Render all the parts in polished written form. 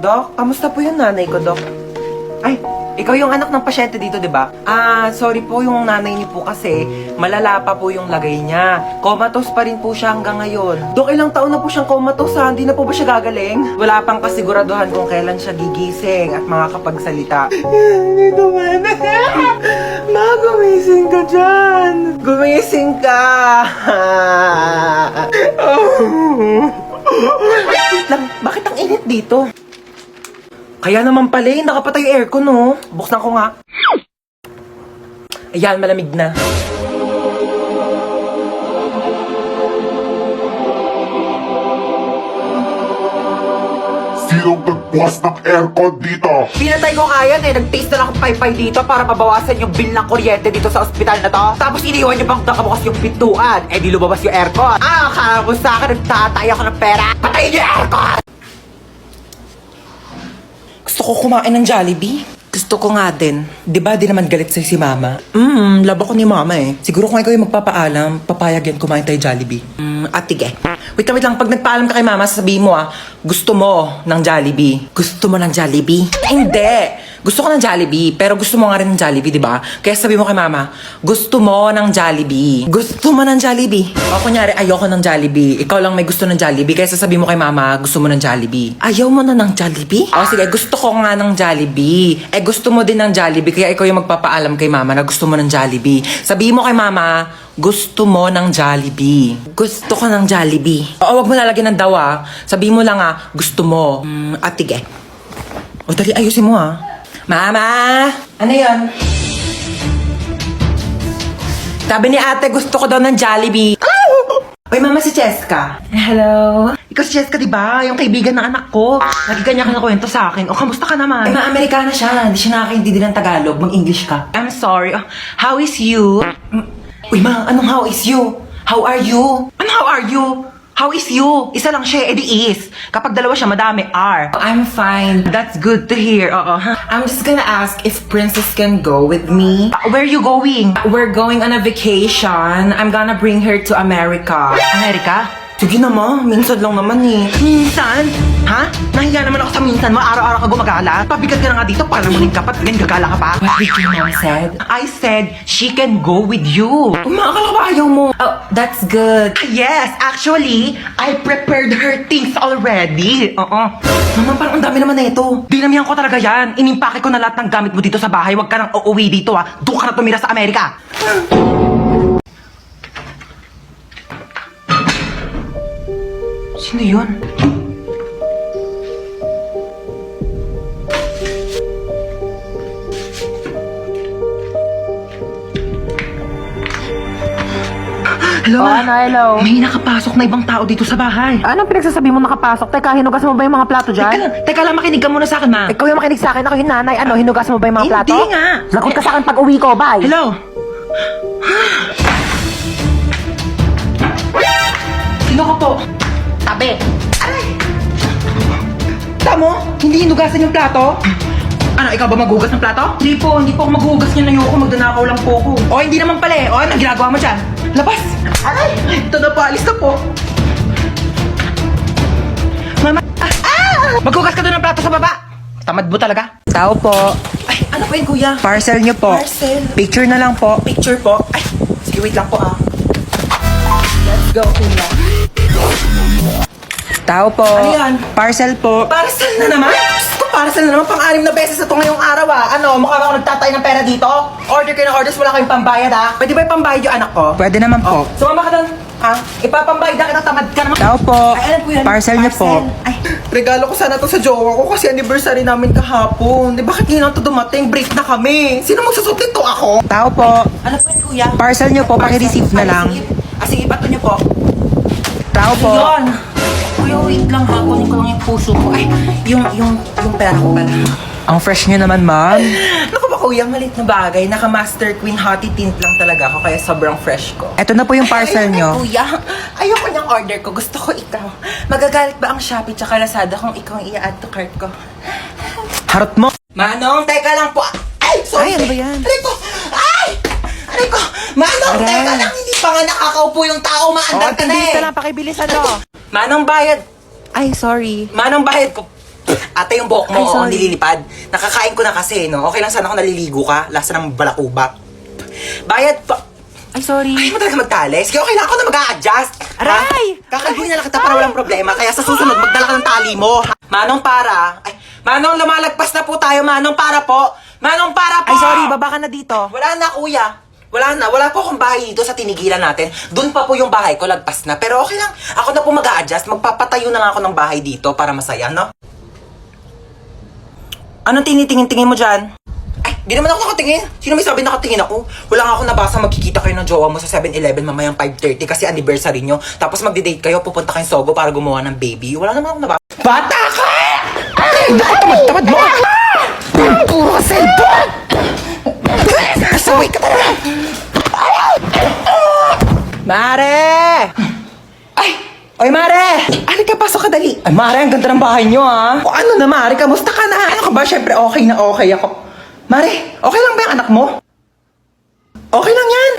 Doc, kamusta po yung nanay ko, Doc? Ay, ikaw yung anak ng pasyente dito, di ba? Sorry po, yung nanay niyo po kasi malala pa po yung lagay niya. Comatose pa rin po siya hanggang ngayon. Dok, ilang taon na po siyang comatose ha? Hindi na po ba siya gagaling? Wala pang kasiguraduhan kung kailan siya gigising at makakapagsalita. Hindi ko man. Ma, gumising ka dyan. Gumising ka. Wait lang, bakit ang init dito? Kaya naman pala eh, nakapatay yung aircon, no? Buksan ko nga. Ayan, malamig na. Sinong nagbukas ng aircon dito? Pinatay ko kaya eh, nag-taste na lang akong paypay dito para mabawasan yung bill ng kuryente dito sa ospital na to. Tapos iniwan niyo bang nakabukas yung pintuan? Eh di lumabas yung aircon. Akala mo sa akin, nagtatay ako ng pera. Patayin niyo yung aircon! Gusto ko kumain ng Jollibee. Gusto ko nga din. Di ba di naman galit sa'yo si Mama? Labo ko ni Mama eh. Siguro kung ikaw yung magpapaalam, papayag yan kumain tayo Jollibee. Atige. Wait lang. Pag nagpaalam ka kay Mama, sasabihin mo gusto mo ng Jollibee. Gusto mo ng Jollibee? Hindi. Gusto ko ng Jollibee, pero gusto mo nga rin ng Jollibee, di ba? Kaya sabi mo kay Mama, gusto mo ng Jollibee. Gusto mo ng Jollibee. O kunyari, ayoko ng Jollibee. Ikaw lang may gusto ng Jollibee, kaya sasabihin mo kay Mama, gusto mo ng Jollibee. Ayaw mo na ng Jollibee? O sige, gusto ko nga ng Jollibee. Eh, gusto mo din ng Jollibee, kaya ikaw yung magpapaalam kay Mama na gusto mo ng Jollibee. Sabihin mo kay Mama, gusto mo ng Jollibee. Gusto ko ng Jollibee. Oo, wag mo lalagyan ng daw Sabihin mo lang gusto mo. Atige. O dali, ayusin mo Mama! Ano yon? Sabi ni ate, gusto ko daw ng Jollibee. Oy, Mama, si Cheska. Hello? Ikaw si Cheska, di ba? Yung kaibigan ng anak ko. Lagi kanya ka nakwento sa akin. O, kamusta ka naman? Ma-Amerikana siya. Hindi siya nakakaintindi ng Tagalog. Mag-English ka. I'm sorry. How is you? Uy, Ma, anong how is you? How are you? Ano how are you? How is you? Isa lang siya, edi is. Kapag dalawa siya, madami are. I'm fine. That's good to hear. I'm just gonna ask if Princess can go with me. Where are you going? We're going on a vacation. I'm gonna bring her to America. America? Sige na ma, minsan lang naman eh. Minsan? Ha? Nahiya naman ako sa minsan mo, araw-araw ka gumagala. Pabigat ka na nga dito para muling kapat, ganyan gagala ka pa. What did your mom said? I said, she can go with you. Umakala ka ba ayaw mo? Oh, that's good. Yes, actually, I prepared her things already. Mama, parang ang dami naman na ito. Dinamihan ko talaga yan. Inimpake ko na lahat ng gamit mo dito sa bahay. Huwag ka nang uuwi dito Doon ka na tumira sa Amerika. Sino yun? Hello, hello. May nakapasok na ibang tao dito sa bahay. Anong pinagsasabi mo nakapasok? Teka, hinugas mo ba yung mga plato dyan? Teka lang, makinig ka muna sa akin, ma. Ikaw yung makinig sa akin, ako yung nanay. Ano, hinugas mo ba yung mga plato? Hindi nga. Lagot ka sa akin pag uwi ko, bye. Hello? Sino ka po? Tabi. Aray! Tamo, hindi hinugasan yung plato? Ano, ikaw ba maghugas ng plato? Hindi po ako maghugas niyan. Ayoko, magdanakaw lang po ako. O, hindi naman pala O, anong ginagawa mo dyan? Labas! Aray! Ito na po, alis na po. Mama! Maghugas ka doon ng plato sa baba! Tamad mo talaga. Tao po. Ay, ano po yun, kuya? Parcel nyo po. Parcel. Picture na lang po. Picture po. Ay, sige, wait lang po Let's go, kuya. Tao po. Ano yan? Parcel po. Parcel na naman? Diyos ko, parcel na naman. Pang-anim na beses na ito ngayong araw Ano, mukha ba ako nagtatay ng pera dito? Order kayo ng orders, wala kayong pambayad Pwede ba yung pambayad yung anak ko? Pwede naman po. Sumama ka doon. Ipapambayad na kita, tamad ka naman. Tao po. Ay, alam ko yan. Parcel nyo po. Ay, regalo ko sana to sa jowa ko kasi anniversary namin kahapon. Di bakit ngayon ito dumating? Break na kami. Sino magsusot nito ako? Tao po. Ano po yun, kuya? Parcel nyo po, paki-receive na lang. Sige, pato nyo po. Tao po. Yun. Kuya, wait lang kunin ko lang yung puso ko. Ay, yung pera ko pala. Ang fresh nyo naman, ma'am. Naku ba kuya, malit na bagay. Naka-Master Queen Hottie Tint lang talaga ako kaya sobrang fresh ko. Eto na po yung parcel nyo. Kuya, ayoko niyang order ko. Gusto ko ikaw. Magagalit ba ang Shopee tsaka Lazada kung ikaw ang i-add to cart ko? Harot mo. Manong, teka lang po. Ay, sorry. Ay, ano ba yan? Aray ko! Ay! Aray ko! Manong, Aray. teka lang. Hindi pa nga nakakaupo yung tao. Maandar ka na Bilis na lang, pakibilis Manong bayad. Ay, sorry. Manong bayad ko. Ate, yung buhok mo, Ay, sorry. nililipad. Nakakain ko na kasi, no? Okay lang sana kung naliligo ka. Lasa ng balakubak. Bayad pa... Ay, sorry. Ay, mo talaga magtalis. Kaya okay lang ako na mag-a-adjust. Aray! Kakalbuhin na lang kita para walang problema. Kaya sa susunod, magdala ka ng tali mo. Manong para. Ay, Manong, lumalagpas na po tayo. Manong para po. Manong para po. Ay, sorry, baba ka na dito. Wala na, kuya. Wala na. Wala po akong bahay dito sa tinigilan natin. Doon pa po yung bahay ko, lagpas na. Pero okay lang. Ako na po mag-a-adjust. Magpapatayo na nga ako ng bahay dito para masaya, no? Anong tinitingin-tingin mo dyan? Ay, di naman ako nakatingin. Sino may sabi nakatingin ako? Wala nga ako nabasa magkikita kayo ng jowa mo sa 7-Eleven mamayang 5:30 kasi anniversary nyo. Tapos magdi-date kayo, pupunta kayong Sogo para gumawa ng baby. Wala naman ako nabasa. Bata ka! Ay, naku, tamad-tamad mo! Puro cellphone! Nasaway ka talaga! Mare! Ay! Oy, Mare! Halika, pasok ka dali. Ay, Mare, ang ganda ng bahay nyo, ha? O ano na, Mare? Kamusta ka na? Ano ka ba? Siyempre, okay na okay ako. Mare, okay lang ba yung anak mo? Okay lang yan.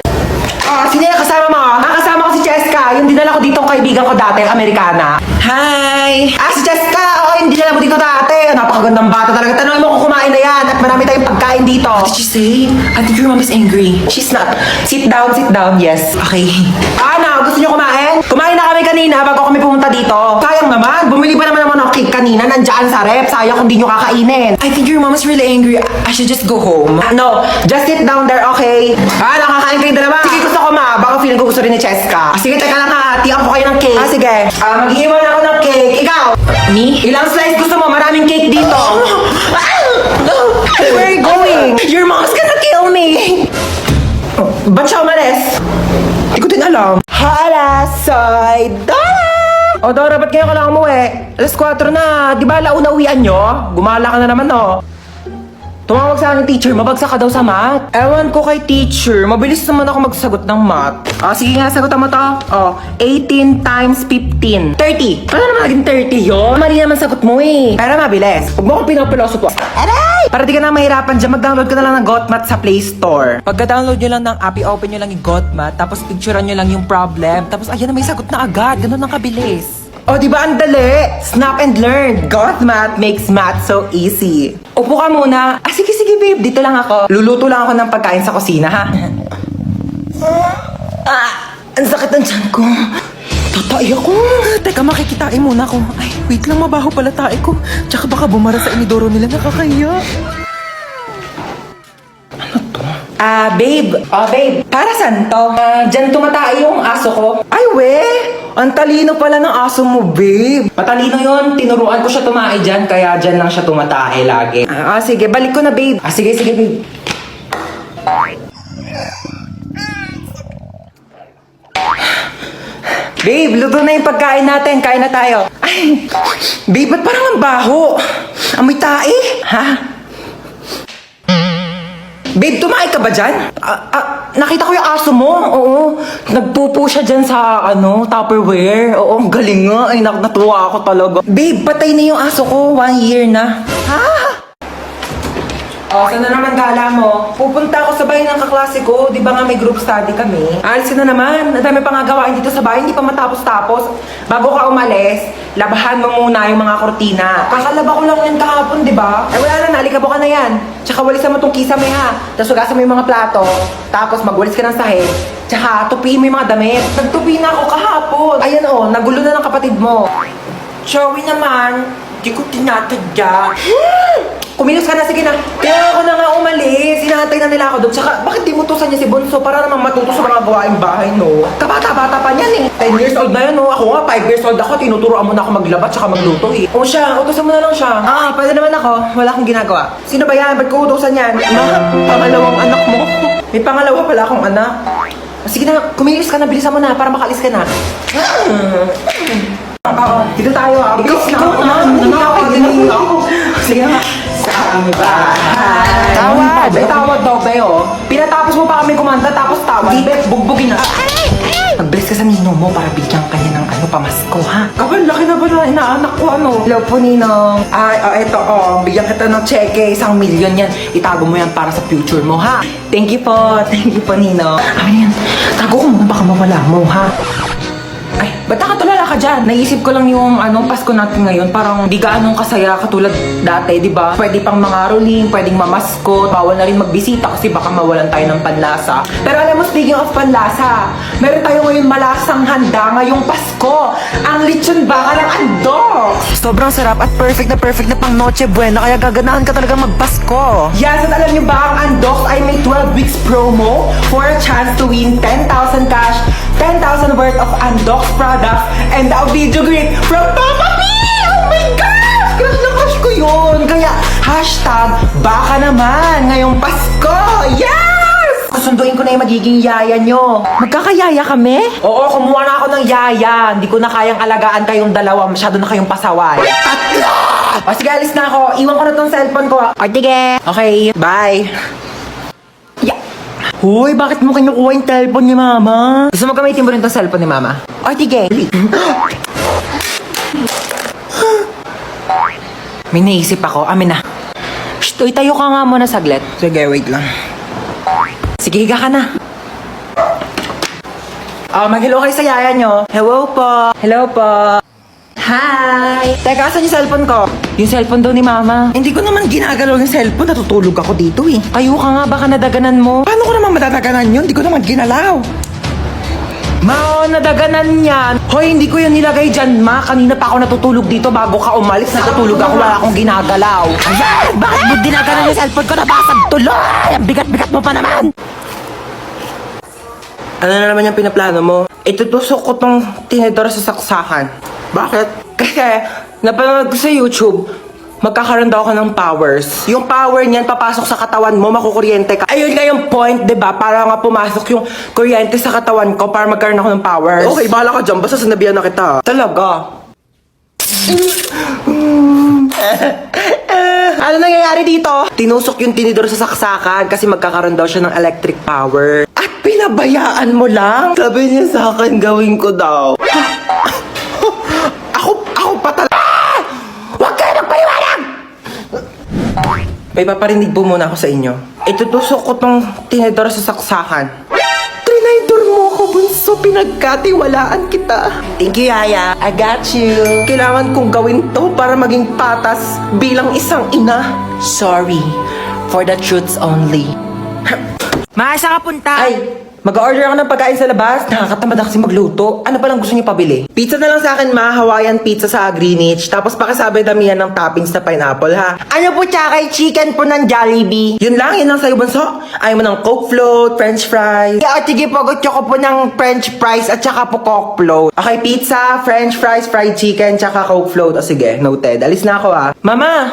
Sino yung kasama mo? Kasama ko si Cheska. Yung dinala ko dito ang kaibigan ko dati, ang Amerikana. Hi! Si Cheska! Oo, yung dinala mo dito dati. Napakagandang bata talaga. Tanongin mo kung kumain na yan. At marami tayong pagkain dito. What did she say? I think your mom is angry. She's not. Sit down, yes. Okay. Ano? Gusto niyo kumain? Kumain na kami kanina bago kami pumunta dito. Sayang naman. Bumili pa naman ng cake kanina. Nandyan sa rep. Sayang kung di niyo kakainin. I think your mom is really angry. I should just go home. No. Just sit down there, okay? Nakakain kayo dalawa. Sige, gusto ko ma. Baka feeling ko gusto rin ni Cheska. Sige, teka lang ha. Tiyan ko kayo ng cake. Sige. Mag-iwan ako ng cake. Ikaw. Me? Ilang slice gusto mo? Maraming cake dito. Where are you going? Your mom's gonna kill me. Ba't siya umalis? Hindi ko din alam. Hala, soy Dora! O Dora, ba't ngayon ka lang umuwi? Alas 4 na. Di ba launa uwian nyo? Gumala ka na naman, no? Tumawag sa akin yung teacher, mabagsak ka daw sa math. Ewan ko kay teacher, mabilis naman ako magsagot ng math. Sige nga, sagutan mo to. 18 times 15. 30. Ano naman naging 30 yun? Mali naman sagot mo eh. Pero mabilis. Huwag mo akong pinapilosopo. Aray! Para di ka na mahirapan dyan, mag-download ka na lang ng GotMath sa Play Store. Pagka-download nyo lang ng app, i-open nyo lang yung GotMath, tapos picturean nyo lang yung problem, tapos ayan na may sagot na agad. Ganun ang kabilis. Di ba ang dali? Snap and learn. GotMath makes math so easy. Upo ka muna. Sige, babe. Dito lang ako. Luluto lang ako ng pagkain sa kusina, ha? Ang sakit ng tiyan ko. Tatay ako. Teka, makikitain muna ako. Ay, wait lang, mabaho pala tae ko. Tsaka baka bumara sa inidoro nila, nakakahiya. Babe. Babe. Para saan to? Diyan tumatay yung aso ko. Ay, we! Ang talino pala ng aso mo, babe. Matalino yun. Tinuruan ko siya tumae dyan, kaya dyan lang siya tumatae lagi. Sige. Balik ko na, babe. Sige, babe. Babe, luto na yung pagkain natin. Kain na tayo. Ay, babe, ba't parang ang baho? Amoy tae? Ha? Babe, tumae ka ba dyan? Nakita ko yung aso mo. Oo. Nagpupo siya dyan sa, Tupperware. Oo, ang galing nga. Ay, natuwa ako talaga. Babe, patay na yung aso ko. 1 year na. Ha? Saan na naman gala mo? Pupunta ako sa bahay ng kaklase ko. Di ba nga may group study kami? Alis na naman. Ang dami pa nga gawain dito sa bahay. Hindi pa matapos-tapos. Bago ka umalis, labahan mo muna yung mga kortina. Kakalaba ko lang yan kahapon, di ba? Wala na, nalikabo ka na yan. Tsaka walisan mo tong kisame ha. Tapos hugasan mo yung mga plato. Tapos magwalis ka ng sahig. Tsaka tupiin mo yung mga damit. Nagtupi na ako kahapon. Ayan nagulo na ng kapatid mo. Joey naman, di ko tinatadya. Kumilos ka na, sige na. Kaya ako na nga umalis. Hinahantay na nila ako doon. Tsaka, bakit di mo tusan niya si Bonso para namang matuto sa mga gawaing bahay, no? Kabata-bata pa niyan eh. 10 years old na yun, no? Ako nga, 5 years old ako. Tinuturoan mo na ako maglaba tsaka magluto eh. Siya, utusan mo na lang siya. Pwede naman ako. Wala akong ginagawa. Sino ba yan? Ba't ko utusan yan? Pangalawang anak mo. May pangalawa pala akong anak. Sige na, kumilos ka na. Bilisan mo na para makalis ka na. Dito tayo ah. Ikaw na. Sige na. Sa aming bahay. Tawad! May tawad daw tayo. Pinatapos mo pa kami kumanta tapos tawad. Bugbugin na. Mag-bless ka sa ninong mo para bigyan kanya ng pamasko, ha? Kapal, laki na ba na inaanak ko, Hello po, Ninong. Eto, bigyan kita ng cheque. 1 million yan. Itago mo yan para sa future mo, ha? Thank you po, Ninong. Yan. Tago ko muna, baka mawala mo, ha? Ay, ba't nakatulala ka ka dyan. Naisip ko lang yung Pasko natin ngayon. Parang di gaanong kasaya katulad dati, di ba? Pwede pang mangaroling, pwedeng mamaskot. Bawal na rin magbisita kasi baka mawalan tayo ng panlasa. Pero alam mo, speaking of panlasa, meron tayo ngayon malasang handa ngayong Pasko. Ang lechon baka ng andok. Sobrang sarap at perfect na pang Noche Buena, kaya gaganahan ka talaga magpasko. Yes, at alam nyo ba, ang Andox ay may 12 weeks promo for a chance to win 10,000 cash, 10,000 worth of Andox products, and a video gift from Papa P! Oh my gosh! Crush na crush ko yun! Kaya, hashtag, baka naman, ngayong Pasko! Yes! Susunduin ko na yung magiging yaya nyo. Magkakayaya kami? Oo, kumuha na ako ng yaya. Hindi ko na kayang alagaan kayong dalawa. Masyado na kayong pasaway. Tatlo! O sige, alis na ako. Iwan ko na tong cellphone ko. O sige. Okay, bye. Yeah. Hoy, bakit mo kinukuha yung cellphone ni Mama? Gusto mo gamitin mo rin tong cellphone ni Mama? O sige. May naisip ako. Amin na. Shh, uy, tayo ka nga muna saglit. Sige, wait lang. Sige, higa ka na. Mag-hello kayo sa yaya nyo. Hello po. Hello po. Hi! Teka, asan yung cellphone ko? Yung cellphone daw ni Mama. Hindi ko naman ginagalaw yung cellphone. Natutulog ako dito eh. Tayo ka nga, baka nadaganan mo. Paano ko naman madadaganan yun? Hindi ko naman ginalaw. Ma, nadaganan yan. Hoy, hindi ko yun nilagay dyan, Ma. Kanina pa ako natutulog dito bago ka umalis. Natutulog ako, wala akong ginagalaw. Ayan! Bakit mo dinagalan yung cellphone ko? Nabasag tuloy! Ang bigat-bigat mo pa naman! Ano na naman yung pinaplano mo? Itutusok ko tong tinidor sa saksakan. Bakit? Kasi, napanood ko sa YouTube, magkakaroon daw ako ng powers. Yung power niyan, papasok sa katawan mo, makukuryente ka. Ayun nga yung point, diba? Para nga pumasok yung kuryente sa katawan ko para magkaroon ako ng powers. Okay, bahala ka dyan. Basta sinabihan na kita. Talaga? Ano nangyayari dito? Tinusok yung tinidor sa saksakan kasi magkakaroon daw siya ng electric power. At pinabayaan mo lang? Sabi niya sa akin, gawin ko daw. Ako pa talaga. Huwag kayo magpaliwanag! May paparinig po muna ako sa inyo. Itutusok ko tong tinidor sa saksakan. Trinidor mo ako, bunso. Pinagkatiwalaan kita. Thank you, Yaya. I got you. Kailangan kong gawin to para maging patas bilang isang ina. Sorry. For the truths only. Ma, saan ka punta? Ay, mag-order ako ng pagkain sa labas. Nakakatamad na kasi magluto. Ano pa lang gusto niyo pabili? Pizza na lang sa akin, Ma. Hawaiian pizza sa Greenwich. Tapos pakisabi damihan ng toppings na pineapple, ha? Ano po tsaka chicken po ng Jollibee? Yun lang sa'yo, bunso. Ayaw mo ng Coke float, French fries. Yeah, sige po, gusto ko po ng French fries at tsaka po Coke float. Okay, pizza, French fries, fried chicken, tsaka Coke float. O sige, noted. Alis na ako, ha? Mama!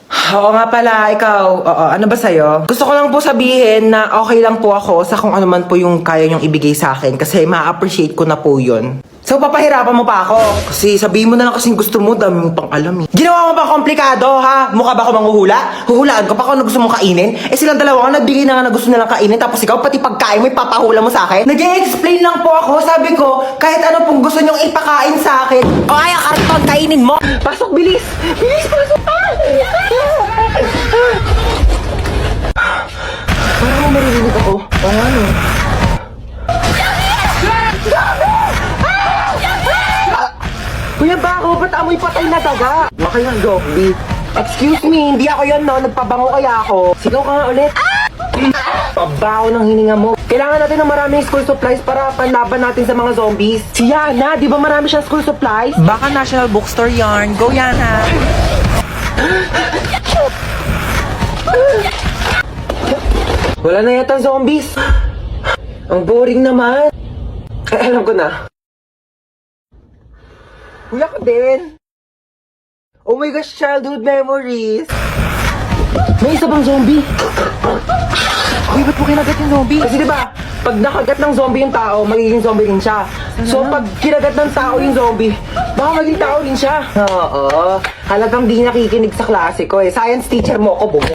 Oo nga pala, ikaw. Oo, ano ba sa'yo? Gusto ko lang po sabihin na okay lang po ako sa kung ano man po yung kaya niyong ibigay sa akin kasi ma-appreciate ko na po yun. So, papahirapan mo pa ako? Kasi sabihin mo na lang kasing gusto mo, dami mo pang alam eh. Ginawa mo pa komplikado, ha? Mukha ba ako manghuhula? Huhulaan ko pa kung ano gusto mong kainin? Eh silang dalawa nga nagbigay na nga na gusto nilang kainin tapos ikaw pati pagkain mo ipapahula mo sa akin? Nag-i-explain lang po ako, sabi ko, kahit ano pong gusto niyong ipakain sa akin. O ay, karton, kainin mo! Pasok, bilis! Bilis, pasok! Parang maririnig ako. Oo nga no. Kuya Bako, ba't amoy patay na daga? Baka yung zombie. Excuse me, hindi ako yun no. Nagpabango kaya ako. Sigaw ka nga ulit. Pabaho ng hininga mo. Kailangan natin ng maraming school supplies para panlaban natin sa mga zombies. Si Yana, di ba marami siyang school supplies? Baka National Bookstore yarn. Go, Yana. Wala na yata zombies. Ang boring naman. Ay, alam ko na. Kuya ko din. Oh my gosh, childhood memories. May isa pang zombie. Uy, ba't mo kinagat yung zombie? Kasi diba, pag nakagat ng zombie yung tao, magiging zombie rin siya. So pag kinagat ng tao yung zombie, baka maging tao rin siya. Oo. Halagang di nakikinig sa klase ko eh. Science teacher mo ako, bumo.